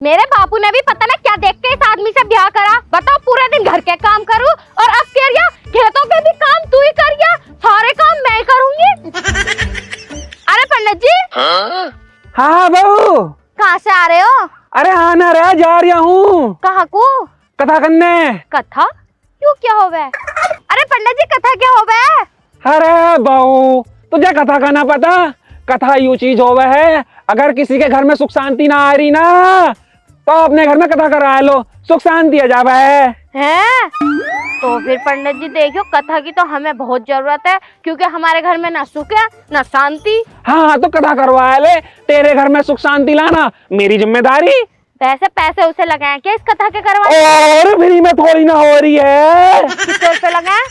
मेरे बापू ने भी पता नहीं क्या देख के इस आदमी से ब्याह करा। बताओ, पूरे दिन घर के काम करूं और अब कह रिया खेतों के भी काम तू ही करिया, सारे काम मैं ही करूंगी। अरे पंडित जी। हाँ बहू, कहाँ से आ रहे हो? अरे आना रहा, जा रहा हूँ। कहाँ को? कथा करने। कथा क्यों, क्या हो गया? अरे पंडित जी, कथा क्या हो गया? अरे बहू, तुझे कथा का ना पता? कथा यू चीज होवे है, अगर किसी के घर में सुख शांति ना आ रही ना तो अपने घर में कथा करा लो, सुख शांति आ जावे है। तो फिर पंडित जी देखियो, कथा की तो हमें बहुत जरूरत है, क्योंकि हमारे घर में ना सुख है ना शांति। हाँ तो कथा करवा ले, तेरे घर में सुख शांति लाना मेरी जिम्मेदारी। वैसे पैसे उसे लगाए क्या इस कथा के करवा? और फ्री में थोड़ी ना हो रही है। कितने रुपए लगाए?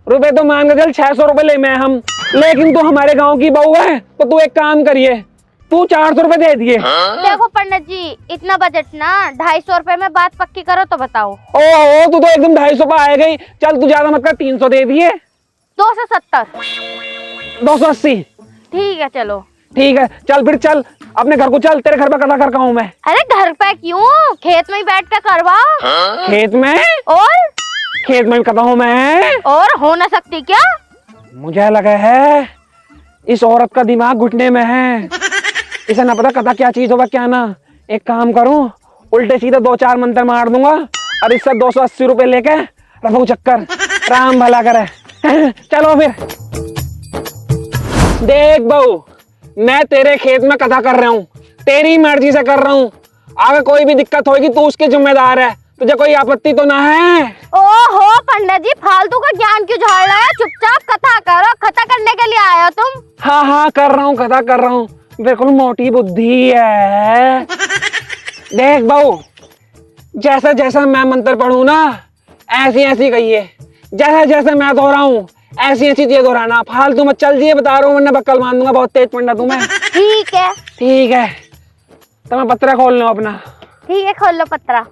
रुपए तो मान के चल 600 रुपए ले मैं हम, लेकिन तू हमारे गांव की बहू है तो तू एक काम करिए, तू 400 रुपए दे दिए। देखो पंडित जी, इतना बजट ना, 250 रुपए में बात पक्की करो तो बताओ। ओहो, तू तो एकदम 250 पे आ गई। चल तू ज्यादा मत कर, 300 दे दिए। 270। 280। ठीक है चलो। ठीक है चल, फिर चल अपने घर को चल, तेरे घर पे कथा कर हूँ मैं। अरे घर पे क्यों, खेत में ही बैठ कर करवाओ। खेत में? और खेत में कथा हूँ मैं, और हो ना सकती क्या? मुझे लगा है इस औरत का दिमाग घुटने में है, इसे ना पता कथा क्या चीज होगा क्या ना। एक काम करूं, उल्टे सीधे 2-4 मंत्र मार दूंगा और इससे 280 रुपए लेके रखू चक्कर, राम भला करे। चलो फिर। देख बहू, मैं तेरे खेत में कथा कर रहा हूँ, तेरी मर्जी से कर रहा हूँ। अगर कोई भी दिक्कत होगी तू उसकी जिम्मेदार है, तुझे कोई आपत्ति तो ना है? ओहो पंडित जी, फालतू का ज्ञान क्यों झाड़ रहे हो? चुपचाप कथा करो, कथा करने के लिए आए हो तुम। हाँ कर रहा हूँ, कथा कर रहा हूँ, बिल्कुल मोटी बुद्धि है। देख बहू, जैसा जैसा मैं मंत्र पढ़ू ना ऐसी ऐसी कहिए, जैसा जैसा मैं दोहराऊं ऐसी ऐसी चीजें दोहराना, फालतू मत चल दिए बता रहा हूँ वरना बक्कल मान दूंगा, बहुत तेज पंडित हूँ मैं। ठीक है। ठीक है तो मैं पत्रा खोल लूं अपना। ठीक है, खोल लो पत्रा।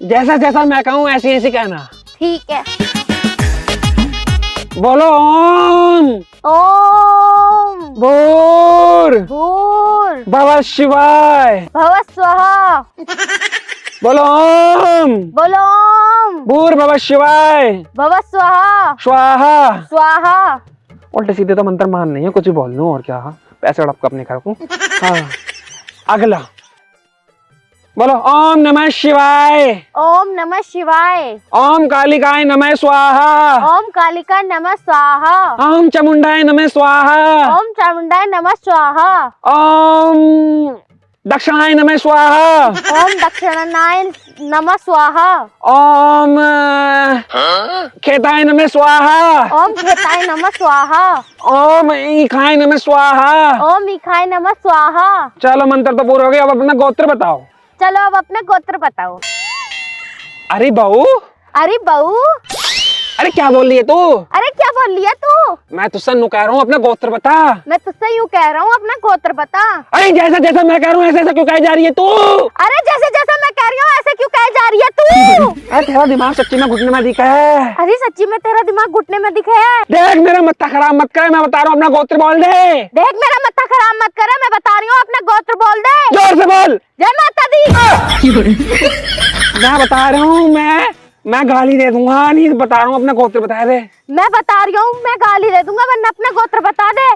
जैसा जैसा मैं कहूँ ऐसी ऐसी कहना। ठीक है। बोलो ओम। ओम भूर भूर भव शिवाय। भव स्वाहा। बोलो ओम। बोलो ओम। भूर भव शिवाय। भव स्वाहा। स्वाहा। स्वाहा। उल्टे सीधे तो मंत्र मान नहीं है, कुछ भी बोल लूं और क्या। पैसे हड़प अपने घर को। हाँ अगला बोलो ओम नमः शिवाय। ओम नमः शिवाय। ओम कालिकाय नमः स्वाहा। ओम कालिका नमः स्वाहा। ओम चामुंडाय नमः स्वाहा। ओम चामुंडाय नमः स्वाहा। ओम दक्षिणाय नमः स्वाहा। ओम दक्षिणाय नमः स्वाहा। ओम खेताय नमः स्वाहा। ओम खेताय नमः स्वाहा। ओम ईखाय नमः स्वाहा। ओम ईखाय नमः स्वाहा। चलो मंत्र तो पूरा हो गया, अब अपना गोत्र बताओ। चलो अब अपना गोत्र बताओ। अरे बहू। अरे बहू। अरे क्या बोल रही है तू? अरे क्या बोल लिया तू? मैं तुझसे नु कह रहा हूँ अपना गोत्र बता। मैं तुझसे यूँ कह रहा हूँ अपना गोत्र बता। अरे जैसा जैसा मैं कह रहा हूँ ऐसा ऐसा क्यों कह जा रही है तू? अरे जैसे जैसे मैं कह रही हूँ ऐसे क्यों कह जा रही है तू? अरे तेरा दिमाग सच्ची में घुटने में दिखा है। अरे सच्ची में तेरा दिमाग घुटने में दिखे है। देख मेरा मत्था खराब मत कर, मैं बता रहा हूँ अपना गोत्र बोल दे। देख मेरा मत्था खराब मत करे, मैं बता रही हूँ अपना गोत्र बोल दे। जोर से बोल। जय माता दी। मैं बता रहा हूँ, मैं गाली दे दूंगा, नहीं बता रहा हूँ अपना गोत्र बता दे। मैं बता रही हूँ, मैं गाली दे दूंगा वरना अपना गोत्र बता दे।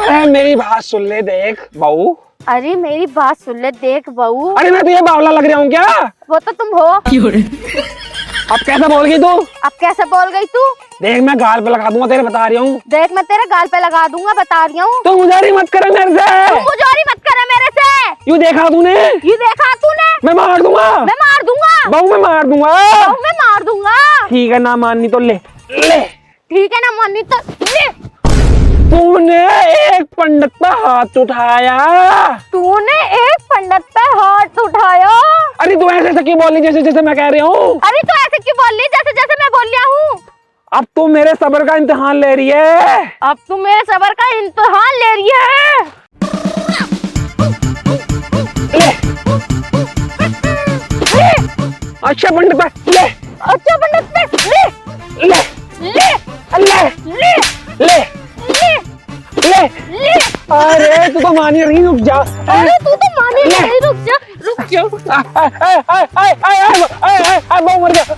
अरे मेरी बात सुन ले देख बहू। अरे मेरी बात सुन ले देख बहू। अरे मैं तुझे बावला लग रहा हूँ क्या? वो तो तुम हो। अब कैसे बोल गई तू? अब कैसे बोल गई तू? देख मैं गाल पे लगा दूंगा तेरे, बता रही हूँ। देख मैं तेरे गाल पे लगा दूंगा, बता रही हूँ। तू गुजारी मत करे मेरे से। तू गुजारी मत करे मेरे से। यू देखा तूने? ये देखा तूने? मैं मार दूंगा। मैं मार दूंगा। बहू मैं मार दूंगा। बहू मैं मार दूंगा। ठीक है ना माननी तो ले ले। ठीक है ना माननी तो ले। तूने एक पंडित पे हाथ उठाया। तूने एक पंडित पे हाथ उठाया। अरे तू ऐसे ऐसे क्यों बोल रही जैसे जैसे मैं कह रही हूँ? अरे तू ऐसे क्यों बोल रही जैसे जैसे मैं बोल रहा हूँ? अब तू मेरे सब्र का इम्तिहान ले रही है। अब तू मेरे सब्र का इम्तिहान ले रही है। ले। अच्छा पंडित भाई ले। अच्छा पंडित भाई ले ले ले ले ले ले ले ले। ले। अरे तू तो मान ही रही, रुक जा। अरे तू तो माने ले। नहीं, रुक जा रुक जा। बहु मर गया। मर गया,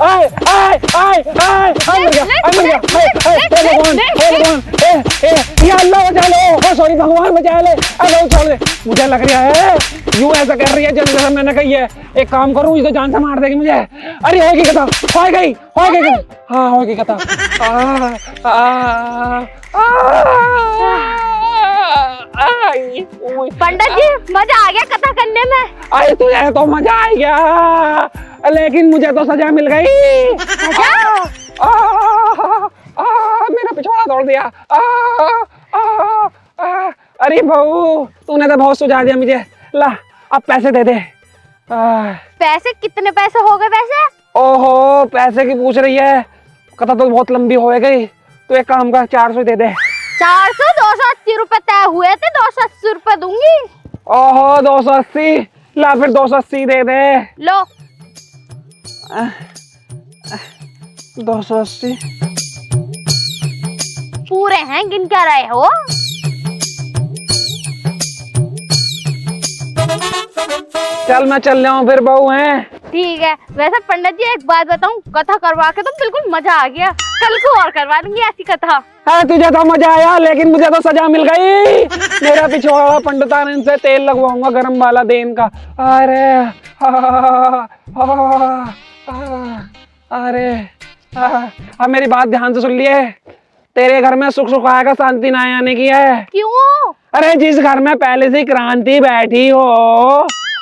मर गया। हे भगवान, हे भगवान, या अल्लाह बचा लो। सॉरी भगवान बचा ले। अरे छोड़ दे, मुझे लग रहा है यूं ऐसा कर रही है जैसे मैंने कही है। एक काम करूं, इसे जान से मार देगी मुझे। अरे होगी कथा, हो गई हाँ होगी कथा। पंडित जी मजा आ गया कथा करने में। अरे तुझे तो मजा आ गया, लेकिन मुझे तो सजा मिल गई। मेरा पिछवाड़ा तोड़ दिया। अरे बहू, तूने तो बहुत सुझा दिया मुझे। ला अब पैसे दे दे। पैसे कितने पैसे हो गए वैसे? ओहो पैसे की पूछ रही है, कथा तो बहुत लंबी हो गई। तो एक काम कर, 400 दे दे। 400? 280 रुपए तय हुए थे, 280 रुपए दूंगी। ओहो 280, ला फिर 280 दे दे। लो 280 पूरे हैं, गिन क्या रहे हो? चल मैं चल रहा हूँ फिर बहू है। ठीक है। वैसे पंडित जी एक बात बताऊं, कथा करवा के तो बिल्कुल मजा आ गया। कल को और करवा दूंगी ऐसी कथा। है तुझे तो मजा आया, लेकिन मुझे तो सजा मिल गई। मेरा पिछवाड़ा पंडितान से तेल लगवाऊंगा गरम वाला देन का। अरे अरे अब मेरी बात ध्यान से सुन लिए। तेरे घर में सुख सुख आएगा, शांति ना आने की है। क्यों? अरे जिस घर में पहले से क्रांति बैठी हो,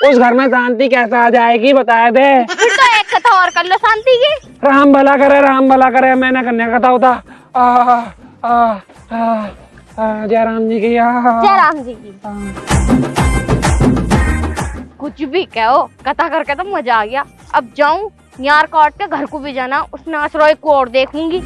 उस घर में शांति कैसे आ जाएगी बता दे। फिर तो एक कथा और कर लो शांति की। राम भला करे, राम भला करे। मैंने कन्या कथा होता। जय राम जी की। जय राम जी की। कुछ भी कहो, कथा करके तो मजा आ गया। अब जाऊं यार काट के घर को भी जाना, उस नासरोय को और देखूंगी।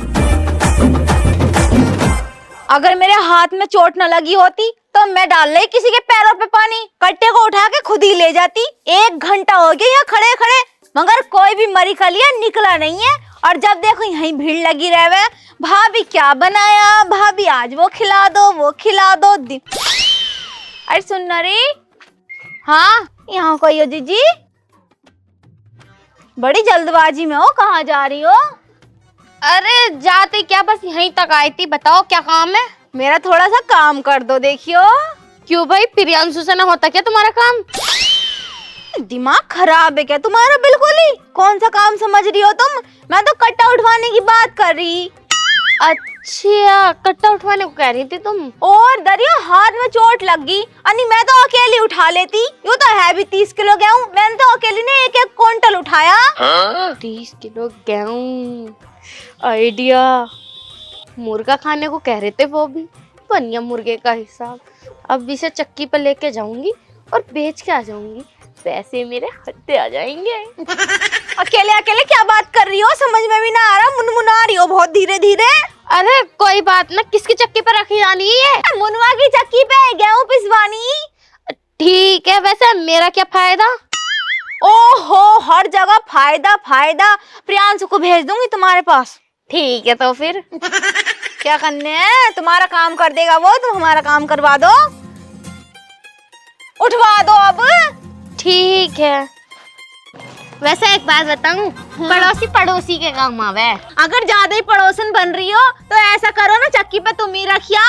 अगर मेरे हाथ में चोट न लगी होती तो मैं डाल ले किसी के पैरों पे पानी, कट्टे को उठा के खुद ही ले जाती। 1 घंटा हो गया यहाँ खड़े खड़े, मगर कोई भी मरी खलिया निकला नहीं है। और जब देखो यहीं भीड़ लगी रहे, भाभी क्या बनाया, भाभी आज वो खिला दो वो खिला दो। अरे सुन रे, हाँ यहाँ कोई हो जीजी? बड़ी जल्दबाजी में हो, कहाँ जा रही हो? अरे जाते क्या, बस यहीं तक आई थी। बताओ क्या काम है? मेरा थोड़ा सा काम कर दो देखियो। क्यों भाई, प्रियांशु से ना होता क्या तुम्हारा काम? दिमाग खराब है क्या तुम्हारा बिल्कुल ही? कौन सा काम समझ रही हो तुम? मैं तो कट्टा उठवाने की बात कर रही। अच्छा कट्टा उठवाने को कह रही थी तुम? और दरियो हाथ में चोट लग गई, अनि मैं तो अकेली उठा लेती। यूँ तो है भी 30 किलो गेहूं, मैंने तो अकेली ने 1-1 क्विंटल उठाया। 30 किलो गेहूं, आइडिया। मुर्गा खाने को कह रहे थे वो भी, बनिया मुर्गे का हिसाब। अब इसे चक्की पर लेके जाऊंगी और बेच के आ जाऊंगी, पैसे मेरे हत्ते आ जाएंगे। अकेले अकेले क्या बात कर रही हो, समझ में भी ना आ रहा। मुनमुना रही हो बहुत धीरे धीरे। अरे कोई बात ना, किसकी चक्की पर रखी जानी है? मुनवा की चक्की पे गेहूं पिसवानी। ठीक है, वैसे मेरा क्या फायदा? ओहो हर जगह फायदा फायदा। प्रियांशु को भेज दूंगी तुम्हारे पास। ठीक है तो फिर क्या करने है, तुम्हारा काम कर देगा वो, तुम हमारा काम करवा दो, उठवा दो अब। ठीक है। वैसे एक बात बताऊं, पड़ोसी पड़ोसी के काम आवे। अगर ज्यादा ही पड़ोसन बन रही हो तो ऐसा करो ना, चक्की पे तुम ही रखिया।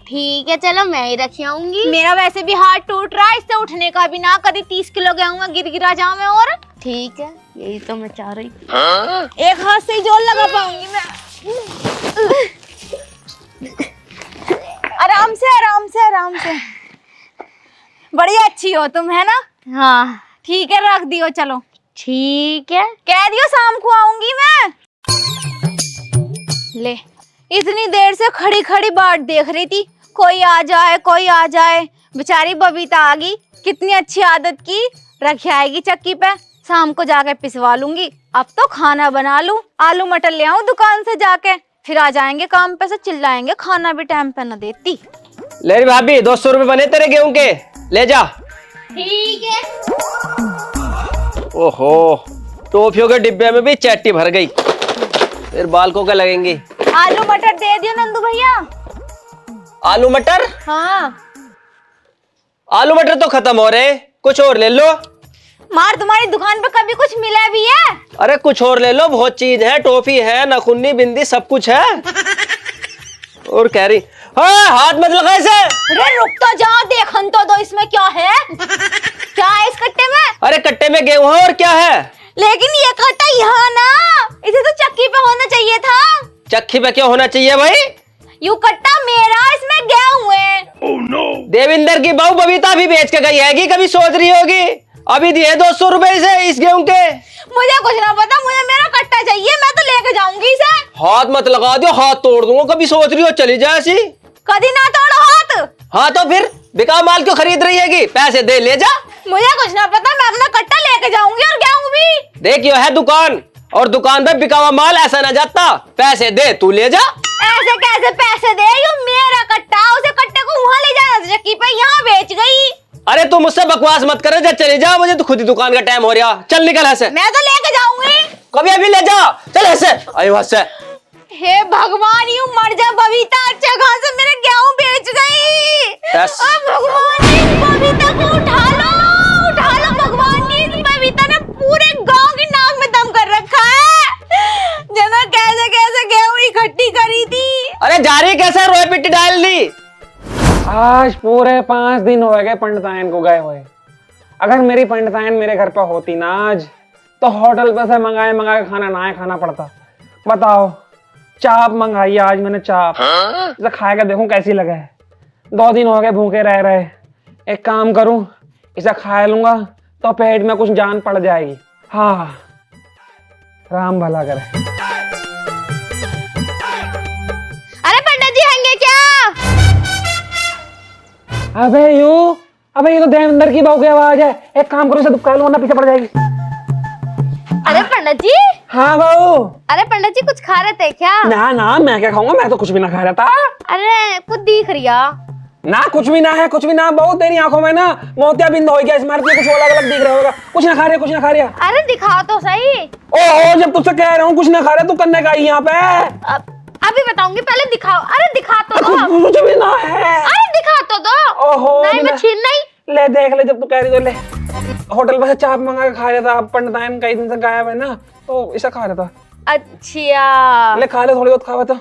ठीक है चलो मैं ही रखी आऊंगी। मेरा वैसे भी हाथ टूट रहा है, इससे उठने का भी ना, कभी 30 किलो गेहूं में गिर गिरा जाऊं मैं। और ठीक है, यही तो मैं चाह रही थी। एक हाथ से ही जोर लगा पाऊंगी मैं। आराम से आराम से आराम से। बड़ी अच्छी हो तुम, है ना? हाँ ठीक है रख दियो, चलो ठीक है। कह दियो शाम को आऊंगी मैं। ले इतनी देर से खड़ी खड़ी बाट देख रही थी, कोई आ जाए कोई आ जाए। बेचारी बबीता आ गई, कितनी अच्छी आदत की, रखी आएगी चक्की पे, शाम को जाके पिसवा लूंगी। अब तो खाना बना लूं, आलू मटर ले आऊं दुकान से जाके, फिर आ जाएंगे काम पे से, चिल्लाएंगे खाना भी टाइम पे न देती। ले भाभी 200 रुपए बने तेरे गेहूं के, ले जा। ठीक है। ओहो टॉफियों के डिब्बे में भी चैटी भर गई, फिर बालकों के लगेंगी। आलू मटर दे दियो नंदू भैया। आलू मटर? हाँ आलू मटर तो खत्म हो रहे, कुछ और ले लो। मार, तुम्हारी दुकान पे कभी कुछ मिला भी है? अरे कुछ और ले लो, बहुत चीज है, टॉफी है, नखुन्नी बिंदी सब कुछ है। और कह रही हाँ हाथ मत लगा इसे। अरे रुक तो जाओ, देखन तो दो इसमें क्या है। क्या है इस कट्टे में? अरे कट्टे में गेहूं है और क्या है। लेकिन ये कट्टा यहाँ ना, इसे तो चक्की पे होना चाहिए था। चक्की पे क्यों होना चाहिए भाई? यू कट्टा मेरा, इसमें गेहूं है। oh, no. देविंदर की बहू बबीता भी बेच के गई है, कभी सोच रही होगी। अभी दिए 200 रुपए से इस गेहूं के। मुझे कुछ ना पता, मुझे मेरा कट्टा चाहिए, मैं तो लेके जाऊंगी इसे। हाथ मत लगा दो, हाथ तोड़ दूंगा। कभी सोच रही हो चली जाए ऐसी। कभी ना तोड़ो हाथ। हाँ तो फिर बिका माल क्यों खरीद रही है? पैसे दे ले जा। मुझे कुछ ना पता, मैं अपना कट्टा लेके जाऊंगी और गेहूं भी। देखियो है दुकान, और दुकान पे बिका हुआ माल ऐसा ना जाता। पैसे दे, तू ले जा। ऐसे कैसे पैसे दे? यू मेरा कट्टा, उसे कट्टे को वहां ले जाना था चक्की पे, यहाँ बेच गई। अरे तू मुझसे बकवास मत करे, जा चली जा, मुझे तो खुद ही दुकान का टाइम हो रहा। चल निकल ऐसे। मैं तो लेके जाऊंगी। कभी अभी ले जा, चल ऐसे। अरे वहां से। हे भगवान, यू मर जा बबीता, अच्छा खासा मेरे गेहूं बेच गई। बस। भगवान, इस बबीता को उठा लो भगवान जी। इस बबीता ने पूरे गांव की नाक में दम कर रखा है। जना कैसे कैसे गेहूं इकट्ठी करी थी। अरे जा रही कैसे, रोए पिट्टी डाल दी। आज पूरे 5 दिन हो गए पंडितायन को गए हुए। अगर मेरी पंडितायन मेरे घर पर होती ना आज, तो होटल पे से मंगाए खाना ना खाना पड़ता। बताओ, चाप मंगाई आज मैंने, चाप। इसे खाए के देखूं कैसी लगे। 2 दिन हो गए भूखे रह रहे। एक काम करूं, इसे खा लूंगा तो पेट में कुछ जान पड़ जाएगी। हाँ, राम भला करे। अरे पंडित जी होंगे क्या? अबे ये तो देवेंद्र की बहू की आवाज है। एक काम करो, इसे दुबका लो वरना पीछे पड़ जाएगी। अरे पंडित जी। हाँ बहू। अरे पंडित जी कुछ खा रहे थे क्या? ना मैं क्या खाऊंगा, मैं तो कुछ भी ना खा रहा था। अरे कुछ दिख रिया ना, कुछ भी ना है, कुछ भी ना। बहुत तेरी आंखों में ना मोतियाबिंद हो गया, स्मार्ट कुछ अलग अलग दिख रहा होगा। कुछ ना खा रहा। अरे दिखाओ तो सही। ओहो, जब तुझसे कह रहा हूँ कुछ ना खा रहा, तू करने का आई यहाँ पे। अभी बताऊंगी, पहले दिखाओ। अरे दिखा तो दो। कुछ भी ना है। अरे दिखा तो दो। ओहो, नहीं मैं छीन नहीं। ले देख ले, जब तू कह रही तो ले। होटल पे से चाप मंगा के खा रहा था। पंडितायन कई दिन से गायब है ना, तो इसे खा रहा था। अच्छा ले खा ले, थोड़ी बहुत खावा तो।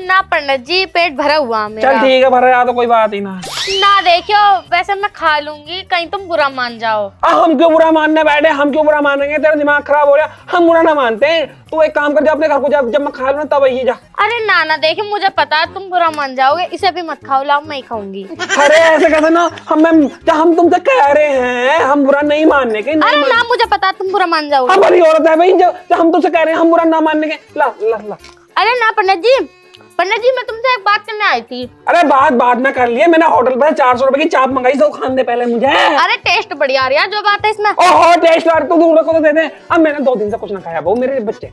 ना पंडित जी, पेट भरा हुआ मेरा। चल ठीक है, भरा यार तो कोई बात ही ना। ना देखियो, वैसे मैं खा लूंगी, कहीं तुम बुरा मान जाओ। हम क्यों बुरा मानने बैठे? हम क्यों बुरा मानेंगे? तेरा दिमाग खराब हो रहा। हम बुरा ना मानते हैं। तू एक काम कर, जा अपने घर को, जब मैं खा लूँ तब आई जा। अरे ना देखिए, मुझे पता है तुम बुरा मान जाओगे, इसे भी मत खाओ। लाओ मैं ही खाऊंगी। अरे ऐसे कैसे ना, हम तुमसे कह रहे हैं हम बुरा नहीं मानने के। अरे ना, मुझे पता है तुम बुरा मान जाओगे। हम बड़ी औरत है भाई, जो हम तुमसे कह रहे हैं हम बुरा ना मानने के। ला ला ला। अरे ना पंडित जी मैं तुमसे एक बात करने आई थी। अरे बात में कर लिए। मैंने होटल पर 400 रुपए की चाप मंगाई, तो खाने दे पहले मुझे। अरे टेस्ट बढ़िया आ रही है, जो बात है इसमें। ओहो, टेस्ट यार तू दूर को तो दे दे। अब मैंने 2 दिन से कुछ ना खाया बहू, मेरे बच्चे।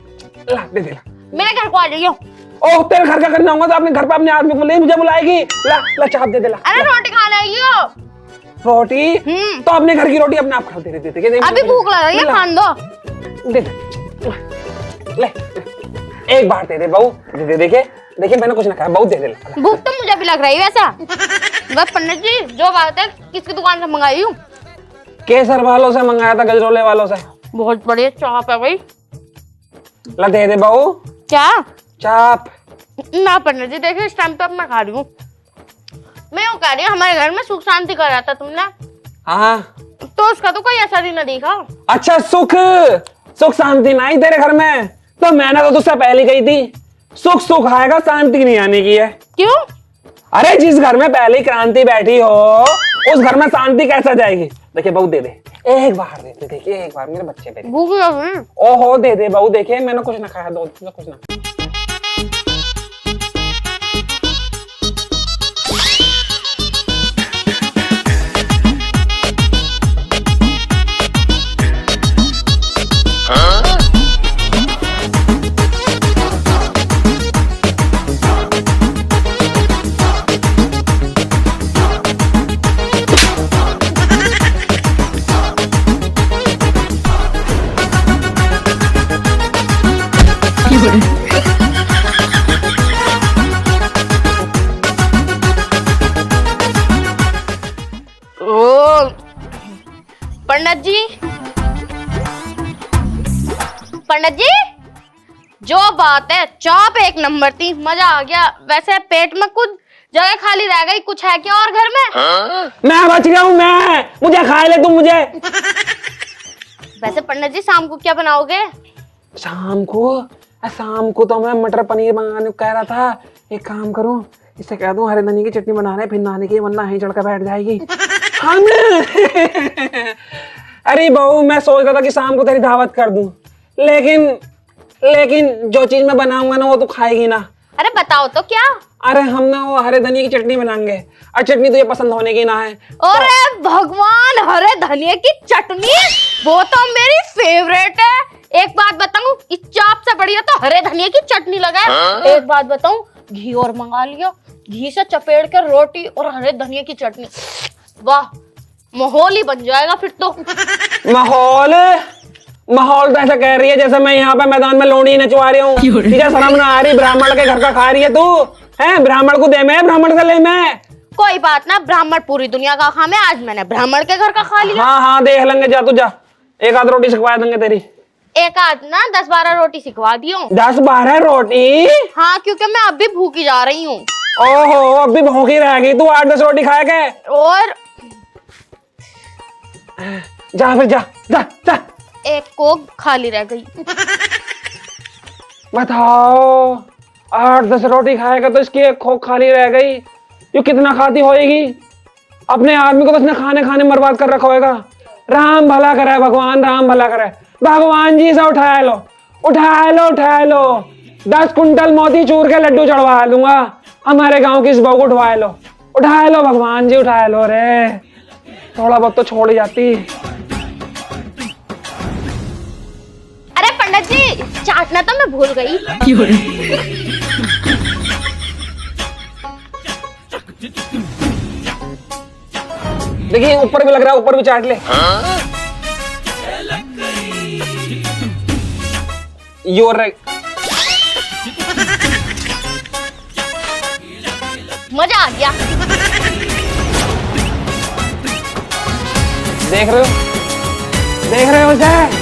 ला दे दे। मेरे घर को आ जाइयो। ओह, तेरे घर का करना होगा तो अपने घर पे अपने आदमी को ले, मुझे बुलाएगी। ला चाप दे दे। ला अरे रोटी खाने आइयो। रोटी? तो अपने घर की रोटी अपने आप खाओ। दे। अभी भूख लग रही है, खान दो। ले एक बार दे दे बहू। दे देखिए मैंने कुछ ना खाया बहू, दे दे। भूख तो मुझे भी लग रही है वैसा। बस पंडित जी, जो बात है, किसकी दुकान से मंगाई हूँ? केसर वालों से मंगाया था, गजरोले वालों से। बहुत बढ़िया चाप है भाई। ला दे दे बहू। क्या? चाप। ना पंडित जी देखिए, इस टाइम पे अब मैं खा रही हूँ। मैं यूँ कह रही हूँ, हमारे घर में सुख शांति कर रहा था तुमने। हाँ, तो उसका तो कोई असर ही न दिखा। अच्छा, सुख शांति नहीं तेरे घर में? तो मैंने तो तुझसे पहले कही थी, सुख आएगा, शांति नहीं आने की है। क्यों? अरे जिस घर में पहले क्रांति बैठी हो, उस घर में शांति कैसा जाएगी? देखिए बहू, दे दे एक बार। दे दे, देखिए एक बार मेरे बच्चे पे। भूख लग रही है। ओहो, दे दे बहू। देखिए मैंने कुछ ना खाया, 2 दिन से कुछ ना। ओ पंडित जी, पंडित जी, जो बात है चाप एक नंबर थी, मजा आ गया। वैसे पेट में कुछ जगह खाली रह गई, कुछ है क्या और घर में? मैं बच गया हूँ, मैं, मुझे खा ले तुम मुझे। वैसे पंडित जी शाम को क्या बनाओगे? शाम को तो मैं मटर पनीर मंगाने को कह रहा था। एक काम करूं, इससे कह दूं हरे धनिया की चटनी बना रहे, फिर नहाने की, वरना यहीं चढ़ कर बैठ जाएगी। हम अरे बहू, मैं सोच रहा था कि शाम को तेरी दावत कर दूं, लेकिन जो चीज मैं बनाऊंगा ना वो तो खाएगी ना। अरे बताओ तो क्या? अरे हम ना वो हरे धनिया की चटनी बनाएंगे, और चटनी तुझे पसंद होने की ना है। अरे भगवान, हरे धनिया की चटनी वो तो मेरी फेवरेट है। एक बात बताऊं, इस चाप से बढ़िया तो हरे धनिया की चटनी लगा है। एक बात बताऊं, घी और मंगा लिया, घी से चपेट के रोटी और हरे धनिया की चटनी, वाह, माहौल ही बन जाएगा फिर तो। माहौल तो ऐसा कह रही है जैसे मैं यहाँ पे मैदान में लोनी नचवा रही हूँ। तुझे शर्म ना आ रही? ब्राह्मण के घर का खा रही है तू, है? ब्राह्मण को दे मैं, ब्राह्मण से ले मैं। कोई बात ना, ब्राह्मण पूरी दुनिया का खामे, आज मैंने ब्राह्मण के घर का खा लिया। हाँ देख लेंगे, जा तू जा, एक आध रोटी सिखवा देंगे तेरी। एक आध ना 10-12 रोटी सिखवा दी हूँ। 10-12 रोटी? हाँ, क्योंकि मैं अब भी भूखी जा रही हूँ। ओहो, अब भी भूखी रह गई तू? 8-10 रोटी खाए के? और जा फिर, जा। एक कोक खाली रह गई। बताओ, 8-10 रोटी खाएगा तो इसकी एक खोक खाली रह गई। ये कितना खाती होएगी? अपने आदमी को तो इसने खाने बर्बाद कर रखा होएगा। राम भला करे भगवान, राम भला करे भगवान जी से उठा लो। 10 कुंटल मोतीचूर के लड्डू चढ़वा दूंगा, हमारे गांव की इस बहू को उठवा लो भगवान जी, उठा लो रे, थोड़ा बहुत तो छोड़ ही जाती। अरे पंडित जी, चाटना तो मैं भूल गई। देखिए ऊपर भी लग रहा है, ऊपर भी चाट ले। You're right. मजा आ गया। देख रहे हो उसे?